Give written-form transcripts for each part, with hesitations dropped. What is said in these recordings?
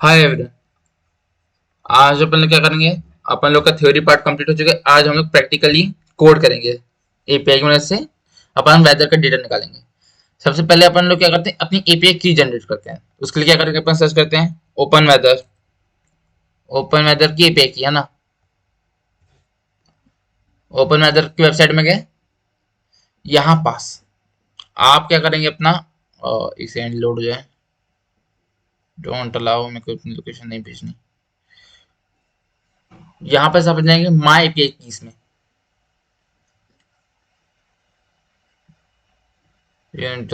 Hi everyone. आज अपन लोग क्या करेंगे? अपन लोग का थ्योरी पार्ट कंप्लीट हो चुका है। आज हम लोग प्रैक्टिकली कोड करेंगे। एपीआई की मदद से अपन वेदर का डेटा निकालेंगे। सबसे पहले अपन लोग क्या करते हैं, अपनी एपीआई की जनरेट करते हैं। उसके लिए क्या करेंगे, अपन सर्च करते हैं ओपन वेदर। ओपन वेदर की एपीआई की है ना। ओपन वेदर की वेबसाइट में गए, यहाँ पास आप क्या करेंगे अपना इसे एंड लोड हो जाए। डोंट अलाउ, मेरे को अपनी लोकेशन नहीं भेजनी। यहाँ पे समझ जाएंगे माई एपीआई की इसमें।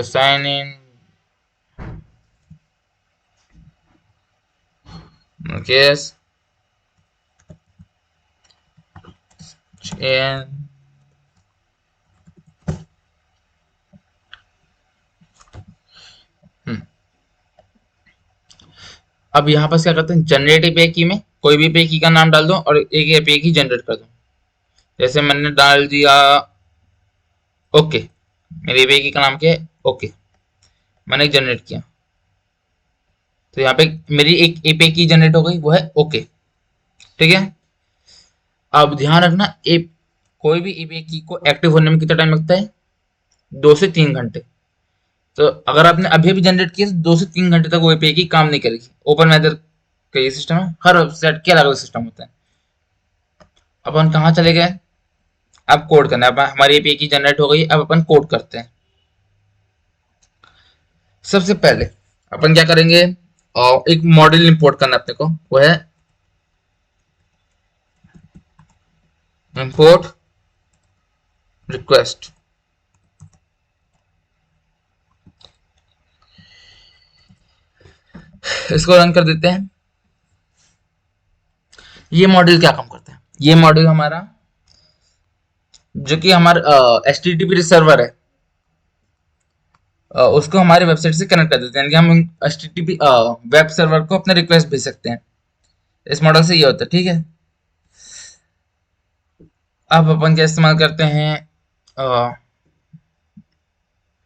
Sign in. यस। एंड अब यहाँ पर क्या करते हैं, जनरेट एपीआई की में कोई भी एपीआई की का नाम डाल दो और एक एपीआई की जनरेट कर दो। जैसे मैंने डाल दिया ओके। मेरे एपीआई की का नाम क्या है? ओके। मैंने जनरेट किया तो यहाँ पे मेरी एक एपीआई की जनरेट हो गई, वो है ओके। ठीक है। अब ध्यान रखना, कोई भी एपीआई की को एक्टिव होने में कितना टाइम लगता है? 2 से 3 घंटे। तो अगर आपने अभी अभी जनरेट किया तो 2 से 3 घंटे तक वो एपीआई की काम नहीं करेगी। ओपन वेदर का ये सिस्टम है, हर वेबसाइट के अलग अलग सिस्टम होता है। अपन कहाँ चले गए? अब कोड करना है। अब हमारी एपीआई की जनरेट हो गई, अब अपन कोड करते हैं। सबसे पहले अपन क्या करेंगे, एक मॉडल इंपोर्ट करना है अपने को, वो है इंपोर्ट रिक्वेस्ट। इसको रन कर देते हैं। ये मॉडल क्या काम करता है? ये मॉडल हमारा जो कि हमारा एचटीटीपी सर्वर है, उसको हमारे वेबसाइट से कनेक्ट कर देते हैं। यानी कि हम एचटीटीपी वेब सर्वर को अपना रिक्वेस्ट भेज सकते हैं। इस मॉडल से ये होता है। ठीक है। अब अपन क्या इस्तेमाल करते हैं, अ,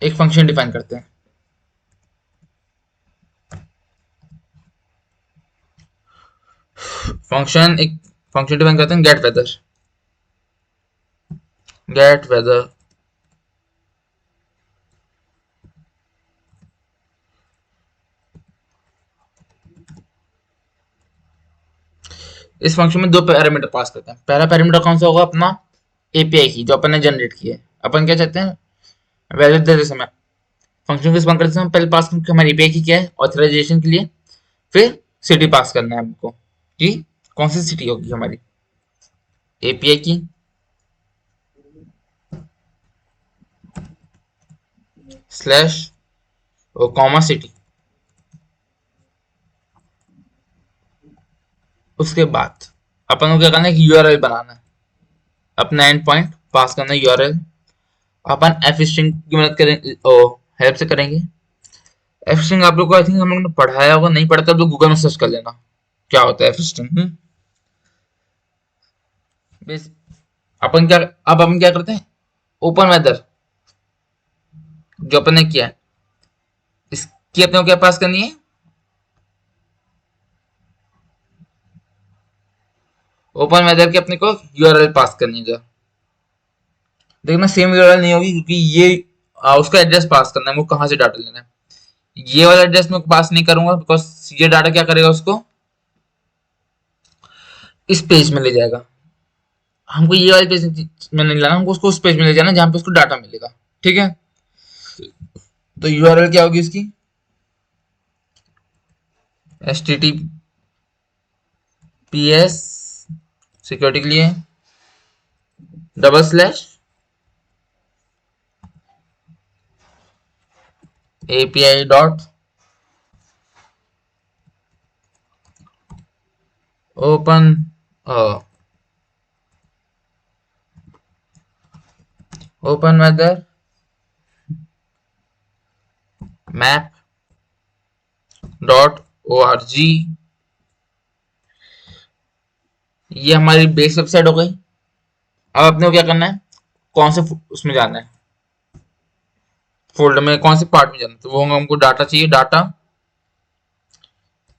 एक फंक्शन डिफाइन करते हैं। एक फंक्शन डिफाइन करते हैं, गेट वेदर। Get weather. इस फंक्शन में दो पैरामीटर पास करते हैं। पहला पैरामीटर कौन सा होगा? अपना एपीआई की जो अपन ने जनरेट की है। अपन क्या चाहते हैं, वैल्यू देते समय फंक्शन को स्पॉन करते समय पहले पास करके हमारी एपीआई की क्या है, ऑथराइजेशन के लिए। फिर सिटी पास करना है हमको कि कौन सी सिटी होगी हमारी API key. Slash comma city. उसके बाद अपन को क्या करना है कि यूआरएल बनाना है। अपना एंड पॉइंट पास करना है यूआरएल। अपन एफ स्ट्रिंग की मदद करेंगे, हेल्प से करेंगे। एफ स्ट्रिंग आप लोग को आई थिंक हम लोग ने पढ़ाया होगा, नहीं पढ़ा तो आप लोग गूगल में सर्च कर लेना क्या होता है एफ स्ट्रिंग। बेस अपन क्या, अब अपन क्या करते हैं, ओपन वेदर जो अपन ने किया है इसकी अपने को क्या पास करनी है? ओपन वेदर की अपने को यूआरएल पास करनी है। देखना सेम यूआरएल नहीं होगी, क्योंकि ये उसका एड्रेस पास करना है, वो कहाँ से डाटा लेना है। ये वाला एड्रेस मैं पास नहीं करूंगा, बिकॉज ये डाटा क्या करेगा, उसको इस पेज में ले जाएगा। हमको ये वाले पेज में नहीं लाना, हमको उसको उस पेज में ले जाना जहां पे उसको डाटा मिलेगा। ठीक है। तो यूआरएल क्या होगी इसकी? HTTPS सिक्योरिटी के लिए double slash API dot open open weather map dot ORG। ये हमारी बेस वेबसाइट हो गई। अब अपने को क्या करना है, कौन से उसमें जाना है, फोल्डर में कौन से पार्ट में जाना है, तो वो हमको डाटा चाहिए। डाटा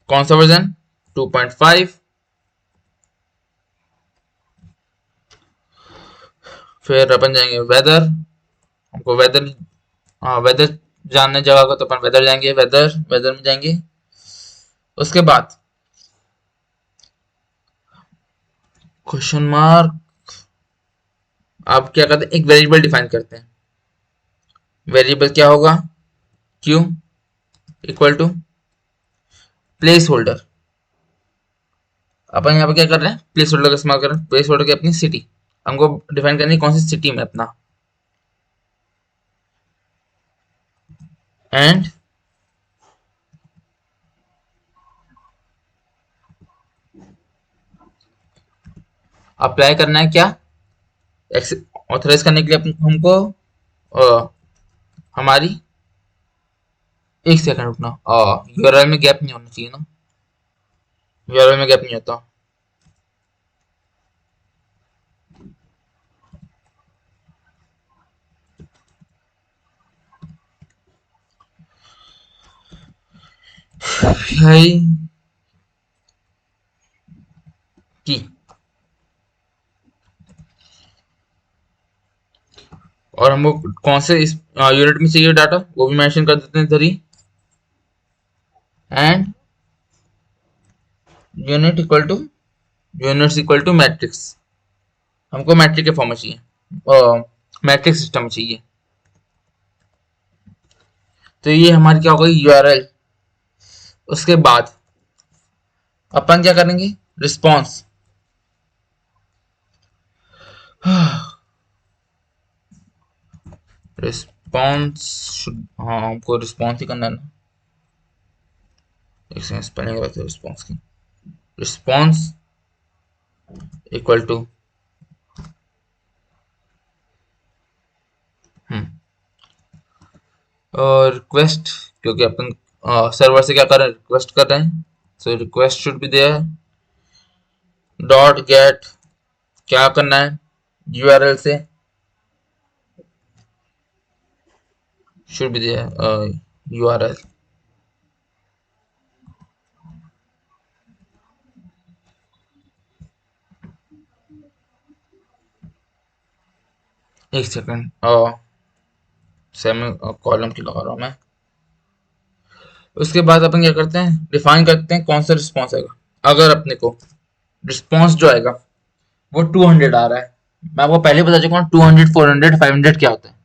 कौन सा वर्जन? 2.5। फिर अपन जाएंगे वेदर, हमको वेदर, हाँ वेदर जानने जगह को, तो अपन वेदर जाएंगे, वेदर वेदर में जाएंगे। उसके बाद क्वेश्चन मार्क, आप क्या करते हैं, एक वेरिएबल डिफाइन करते हैं। वेरिएबल क्या होगा? Q equal to placeholder. अपन यहाँ पे क्या कर रहे हैं, प्लेस होल्डर का इस्तेमाल कर रहे हैं। प्लेस होल्डर की अपनी सिटी हमको डिफाइन करनी है, कौन सी सिटी में अपना, एंड अप्लाई करना है क्या, ऑथराइज करने के लिए हमको हमारी, एक सेकंड रुकना, यूआरएल में गैप नहीं होना चाहिए ना, यूआरएल में गैप नहीं होता। भाई की और हमको कौन से इस यूनिट में चाहिए डाटा, वो भी मेंशन कर देते हैं इधर ही। And unit equal to, units equal to matrix, हमको मैट्रिक के फॉर्म में चाहिए, मैट्रिक सिस्टम में चाहिए। तो ये हमारी क्या हो गई, यूआरएल। उसके बाद अपन क्या करेंगे, रिस्पॉन्स। रिस्पॉन्स, हाँ हमको रिस्पॉन्स ही करना है ना। एक सेकंड, स्पेलिंग बताते हैं रिस्पॉन्स की। रिस्पॉन्स इक्वल टू और रिक्वेस्ट, क्योंकि अपन सर्वर से क्या कर रहे हैं, रिक्वेस्ट कर रहे हैं, so request should be there. Dot get, क्या करना है, यूआरएल से शुड बी देयर यूआरएल। एक सेकंड, सेमी कॉलम की लगा रहा हूँ मैं। उसके बाद अपन क्या करते हैं, डिफाइन करते हैं कौन सा रिस्पॉन्स आएगा। अगर अपने को रिस्पॉन्स जो आएगा वो 200 आ रहा है, मैं आपको पहले बता चुका हूँ 200 400 500 क्या होता है।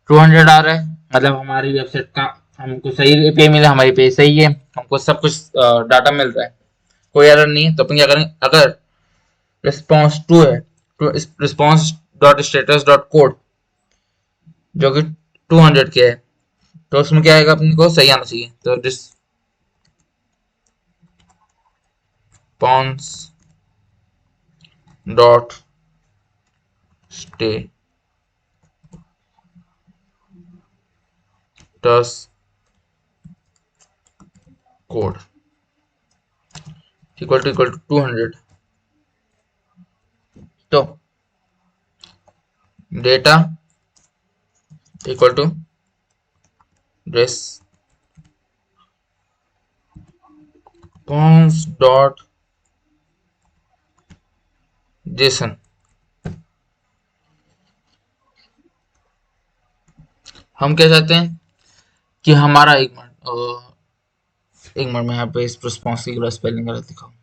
200 आ रहा है मतलब हमारी वेबसाइट का, हमको सही पे मिला, हमारी पे सही है, हमको सब कुछ डाटा मिल रहा है, कोई एरर नहीं है। तो अपन क्या करेंगे, अगर रिस्पॉन्स 2 है, तो response dot status dot code जो कि 200 के है, तो उसमें क्या आएगा, अपने को सही आना चाहिए। तो response dot status code equal to 200। तो data equal to response dot JSON. हम क्या चाहते हैं कि हमारा, एक मिनट में यहाँ पे इस रिस्पॉन्स की स्पेलिंग गलत लिखा हूँ।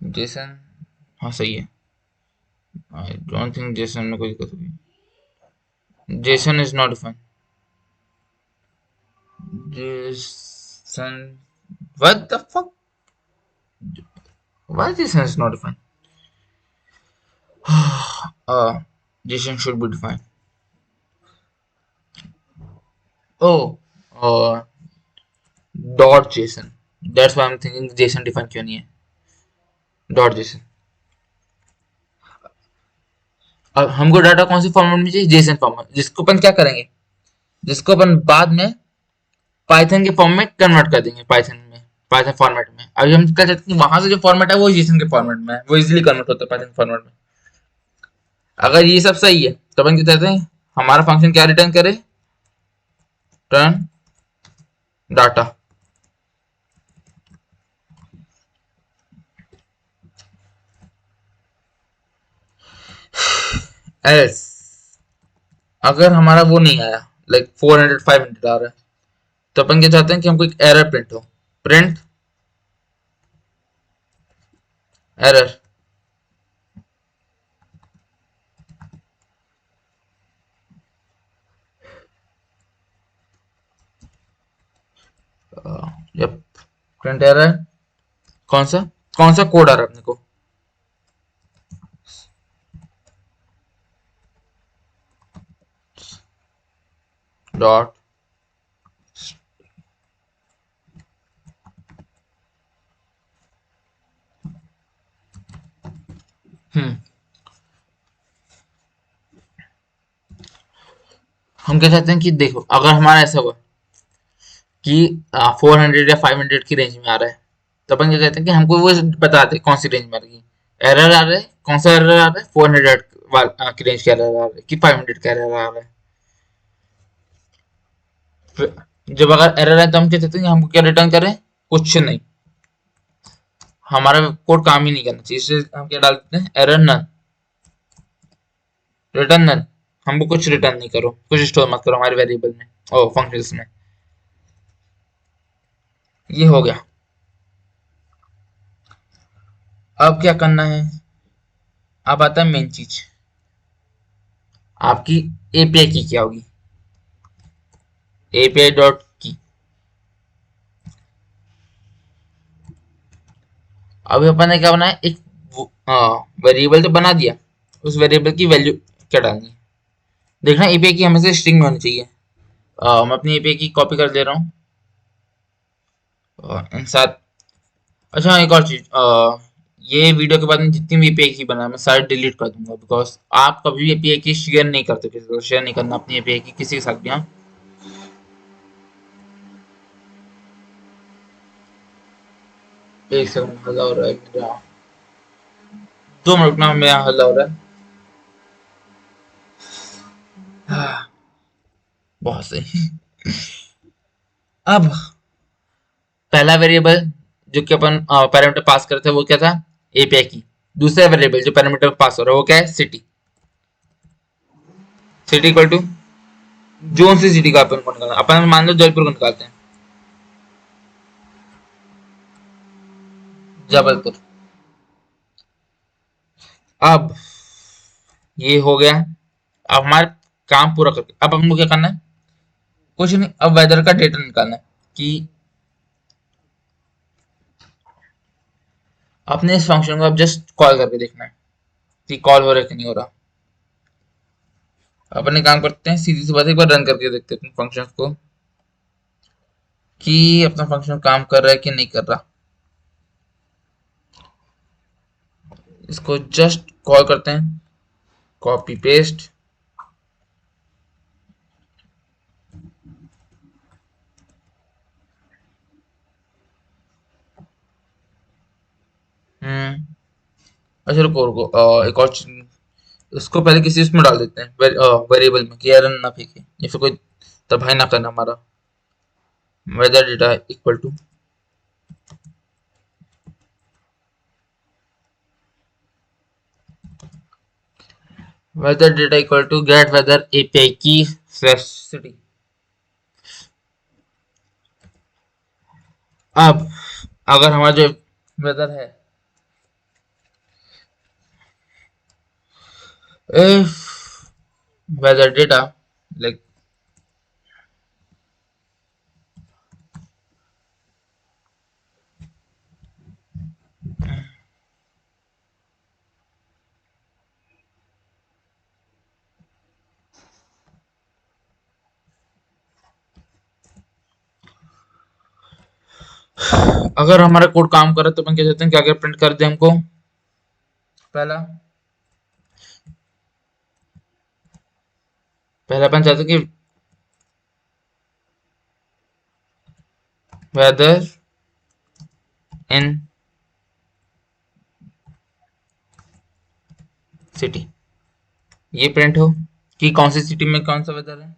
जेसन, हाँ सही है, आई डोंट थिंक जेसन में कोई दिक्कत होगी। Jason is not defined, Jason, what the fuck, why Jason is not defined, Jason should be defined. Oh, dot JSON, that's why I am thinking Jason define क्यों नहीं है, dot JSON. अब हमको data कौन सी फॉर्मेट में चाहिए, JSON format, जिसको अपन क्या करेंगे, जिसको अपन बाद में पाइथन के फॉर्म में कन्वर्ट कर देंगे, पाइथन में, पाइथन फॉर्मेट में। अभी हम क्या चाहते हैं, वहां से जो फॉर्मेट है वो जेसन के फॉर्मेट में है, वो इजीली कन्वर्ट होता है पाइथन फॉर्मेट में। अगर ये सब सही है तो अपन क्या चाहते हैं, हमारा फंक्शन क्या रिटर्न करे, टर्न डाटा। एल्स अगर हमारा वो नहीं आया, लाइक 400 500 आ रहा है, तो अपन क्या चाहते हैं कि हमको एक एरर प्रिंट हो। Print error. जब प्रिंट एरर, कौन सा कौन सा कोड आ रहा है अपने को? डॉट। हम्म हम क्या चाहते हैं कि देखो, अगर हमारा ऐसा हुआ कि 400 या 500 की रेंज में आ रहा है, तो अपन क्या कहते हैं कि हमको वो बता दे कौन सी रेंज में आ रही है। एरर आ रहा है, कौन सा एरर आ रहा है? 400 की रेंज का एरर आ रहा है कि 500 का एरर आ रहा है। जब अगर एरर है तो हम क्या चाहते हैं कि हमको क्या रिटर्न करें? कुछ नहीं, हमारा कोड काम ही नहीं करना चाहिए, इसलिए हम क्या डाल देते हैं? Error none, return none. हमको कुछ रिटर्न नहीं करो, कुछ स्टोर मत करो हमारे वेरिएबल में और फंक्शंस में। ये हो गया। अब क्या करना है? अब आता है मेन चीज, आपकी एपीआई की क्या होगी? एपीआई डॉट की। अभी अपन ने क्या बनाया? एक वेरिएबल तो बना दिया, उस वेरिएबल की वैल्यू क्या डालनी है? देखना एपीआई की हमेशा स्ट्रिंग में होनी चाहिए। मैं अपनी एपीआई की कॉपी कर ले रहा हूँ इन साथ। अच्छा, एक और चीज, ये वीडियो के बाद में जितनी भी एपीआई की बना मैं सारे डिलीट कर दूंगा, बिकॉज आप कभी भी एपीआई की शेयर नहीं करते किसी को, शेयर नहीं करना अपनी एपीआई की किसी के साथ भी। हाँ, एक सेकंड, हल्ला हो रहा है मेरा। 2 मिनट रुकना, मेरा हल्ला हो रहा है। हाँ, बहुत सही। अब पहला वेरिएबल जो कि अपन पैरामीटर पास करते हैं वो क्या था? एपीआई की। दूसरा वेरिएबल जो पैरामीटर पास हो रहा है वो क्या है? City. City equal to zone C city का अपन को निकालना, अपन मान लो जयपुर को निकालते हैं, जबलपुर। अब ये हो गया। अब हमारे काम पूरा करके अब हमको क्या करना है? कुछ नहीं, अब वेदर का डेटा निकालना है कि अपने इस फंक्शन को अब जस्ट कॉल करके देखना है कि कॉल हो रहा है कि नहीं हो रहा। अपने काम करते हैं, सीधी सी बात है, एक बार रन करके देखते हैं अपने फंक्शन को कि अपना फंक्शन काम कर रहा है कि नहीं कर रहा। इसको जस्ट कॉल करते हैं, कॉपी पेस्ट। अच्छा रुको रुको, एक और इसको पहले किसी उसमें डाल देते हैं, वेरिएबल में, कि एरर ना फेंके या फिर कोई तबाही ना करना हमारा। Weather data equal to weather data equal to get weather API key slash city. अब अगर हमारा जो वेदर है, इफ वेदर डेटा, लाइक अगर हमारा कोड काम करे तो अपन क्या चाहते हैं कि अगर प्रिंट कर दे हमको, पहला पहला अपन चाहते हैं कि वेदर इन सिटी, ये प्रिंट हो कि कौन सी सिटी में कौन सा वेदर है।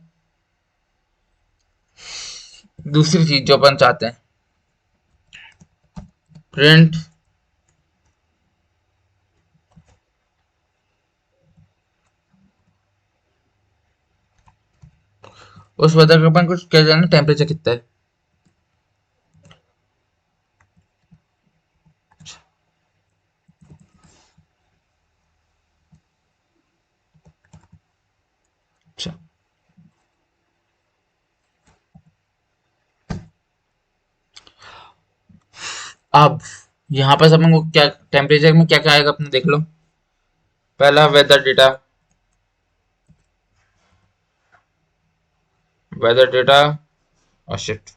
दूसरी चीज जो अपन चाहते हैं, प्रिंट उस वेदर का अपन कुछ क्या जाना, टेम्परेचर कितना है। अच्छा, अब यहाँ पर अपन को क्या टेम्परेचर में क्या क्या आएगा अपने देख लो। पहला वेदर डेटा, वेदर डेटा और shift,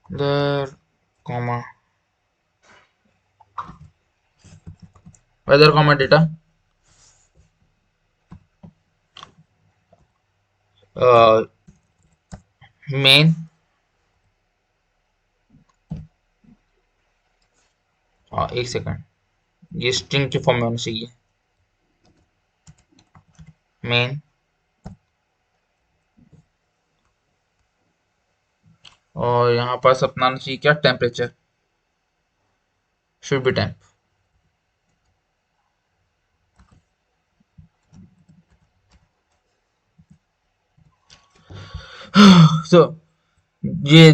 weather comma weather comma data, main, एक सेकंड, ये स्ट्रिंग के फॉर्म में होना चाहिए, मेन, और यहाँ पास अपना आना चाहिए क्या, टेम्परेचर, शुड बी टेम्प। सो ये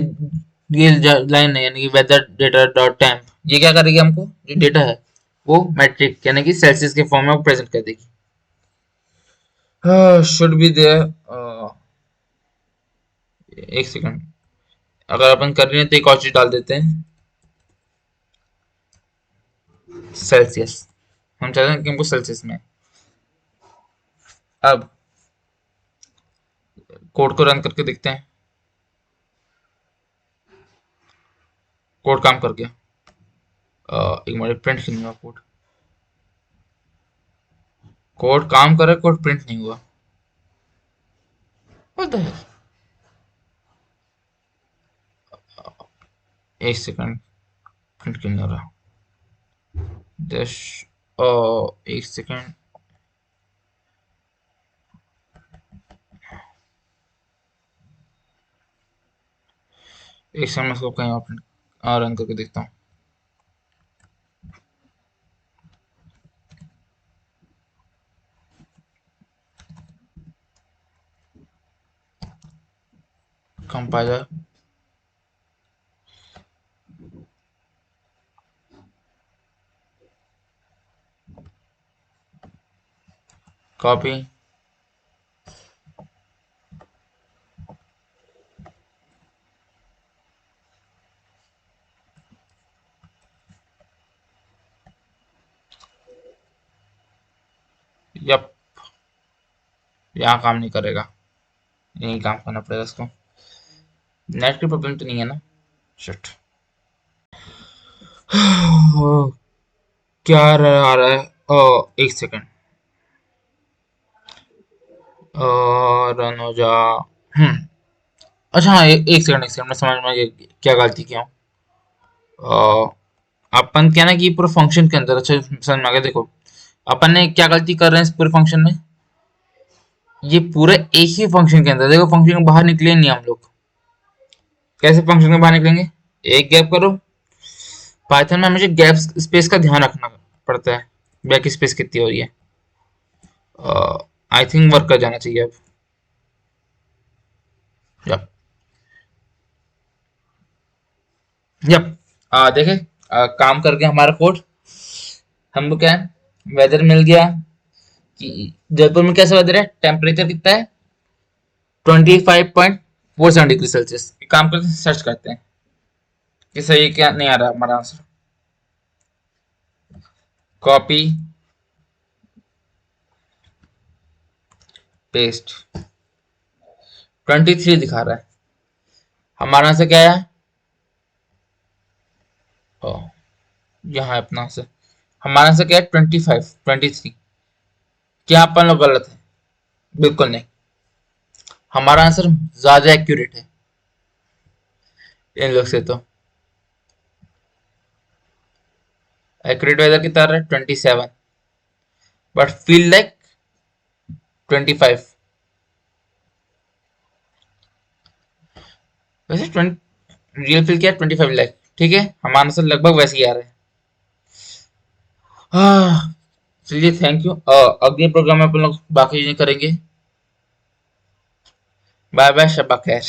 ये लाइन है, यानी कि वेदर डेटा डॉट टेम्प, ये क्या करेगी, हमको जो डेटा है वो मैट्रिक यानी कि सेल्सियस के फॉर्म में प्रेजेंट कर देगी। शुड बी देयर, एक सेकंड, अगर अपन कर रहे हैं तो एक और चीज डाल देते हैं, सेल्सियस, हम चाहते हैं कि हमको सेल्सियस में। अब कोड को रन करके देखते हैं, कोड काम कर गया। एक मिनट, प्रिंट नहीं हुआ कोड, कोड काम कर रहा है, कोड प्रिंट नहीं हुआ, व्हाट द हेल। एक सेकंड, प्रिंट क्यों नहीं हो रहा, जस्ट एक सेकंड, एक सेकंड, मैं इसको कहीं और प्रिंट रन करके देखता हूँ। कंपाइलर, कॉपी, यप, यहाँ काम नहीं करेगा, यही काम करना पड़ेगा इसको, नेट की प्रॉब्लम तो नहीं है ना, शिट। क्या आ रहा है, एक सेकंड, रन हो जा। हम्म, अच्छा हाँ, एक सेकंड, मैं समझ में आ गया क्या गलती किया हूँ। अपन क्या ना कि पूरे फंक्शन के अंदर, अच्छा समझ में आ गया, देखो अपन ने क्या गलती कर रहे हैं इस पूरे फंक्शन में, ये पूरे एक ही फंक्शन के अंदर, देखो फंक्शन के बाहर निकले नहीं हम लोग, कैसे फंक्शन के बाहर निकलेंगे, एक गैप करो, पाइथन में हमेशा गैप स्पेस का ध्यान रखना पड़ता है, बैक स्पेस कितनी हो रही है। आई थिंक वर्क कर जाना चाहिए अब, यप यप, देखे, काम कर गया हमारा कोड, हमको क्या है, वेदर मिल गया कि जयपुर में कैसा वेदर है, टेम्परेचर कितना है, 25.47 डिग्री सेल्सियस। काम करते हैं, सर्च करते हैं कि सही क्या नहीं आ रहा हमारा आंसर, कॉपी पेस्ट, 23 दिखा रहा है, हमारा आंसर क्या है, ओ, यहाँ है अपना आंसर, हमारा आंसर क्या है, 25, 23। क्या अपन लोग गलत है, बिल्कुल नहीं, हमारा आंसर ज्यादा एक्यूरेट है इन लोग से तो। एक्यूरेट वेदर कितना आ रहा है, 27, बट फील लाइक 25। वैसे 20 रियल फिल क्या 25 लाख, ठीक है, हमारा आंसर लगभग वैसे ही आ रहा है। हाँ, चलिए थैंक यू। अगले प्रोग्राम में अपन लोग बाकी चीजें करेंगे। बाय बाय, शब्बा खैर।